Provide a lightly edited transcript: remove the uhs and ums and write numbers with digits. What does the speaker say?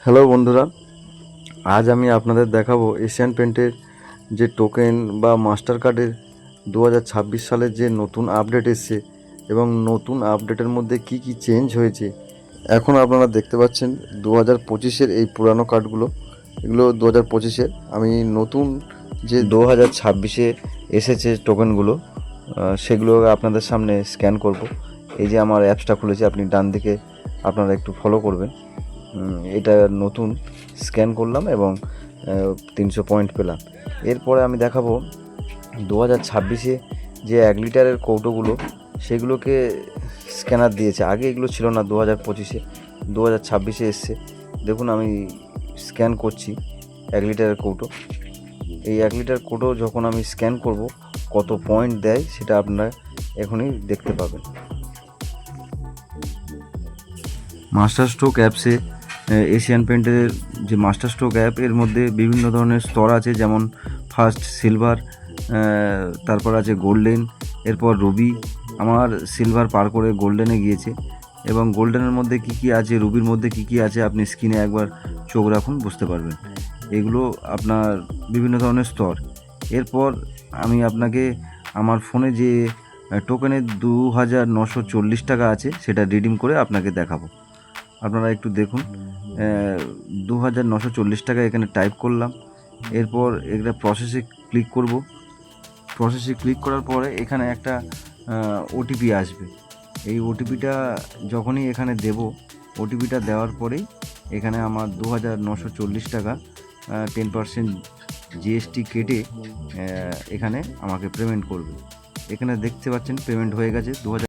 Hello বন্ধুরা, আজ আমি আপনাদের দেখাবো এশিয়ান পেন্টের যে টোকেন বা মাস্টার কার্ডের 2026 সালের যে নতুন আপডেট এসছে এবং নতুন আপডেটের মধ্যে কি কি চেঞ্জ হয়েছে। এখন আপনারা দেখতে পাচ্ছেন 2025-এর এই পুরানো কার্ডগুলো, এগুলো 2025-এর। আমি নতুন যে 2026-এ এসেছে টোকেনগুলো সেগুলো আপনাদের সামনে স্ক্যান করব। এই যে আমার অ্যাপসটা খুলেছে, আপনি ডান দিকে আপনারা একটু ফলো করবেন। এটা নতুন স্ক্যান করলাম এবং 300 পয়েন্ট পেলাম। এরপরে আমি দেখাবো 2026-এ যে 1 লিটারের কৌটোগুলো, সেগুলোকে স্ক্যানার দিয়েছে। আগে এগুলো ছিল না 2025-এ, 2026-এ এসছে। দেখুন আমি স্ক্যান করছি 1 লিটারের কৌটো। এই 1 লিটার কৌটো যখন আমি স্ক্যান করব, কত পয়েন্ট দেয় সেটা আপনারা এখনই দেখতে পাবেন। মাস্টার স্ট্রোক অ্যাপসে এশিয়ান পেন্টের যে মাস্টার স্ট্রোক অ্যাপ, এর মধ্যে বিভিন্ন ধরনের স্তর আছে, যেমন ফার্স্ট সিলভার, তারপর আছে গোল্ডেন, এরপর রুবি। আমার সিলভার পার করে গোল্ডেনে গিয়েছে এবং গোল্ডেনের মধ্যে কি কি আছে, রুবির মধ্যে কি কি আছে আপনি স্ক্রিনে একবার চোখ রাখুন, বুঝতে পারবেন। এগুলো আপনার বিভিন্ন ধরনের স্তর। এরপর আমি আপনাকে আমার ফোনে যে টোকেনের 2940 টাকা আছে সেটা রিডিম করে আপনাকে দেখাবো। আপনারা একটু দেখুন, 2940 টাকা এখানে টাইপ করলাম। এরপর এটা প্রসেসে ক্লিক করব। প্রসেসে ক্লিক করার পরে এখানে একটা ওটিপি আসবে। এই ওটিপিটা যখনই এখানে দেব, ওটিপিটা দেওয়ার পরেই এখানে আমার 2940 টাকা 10% জিএসটি কেটে এখানে আমাকে পেমেন্ট করবে। এখানে দেখতে পাচ্ছেন পেমেন্ট হয়ে গেছে 2000।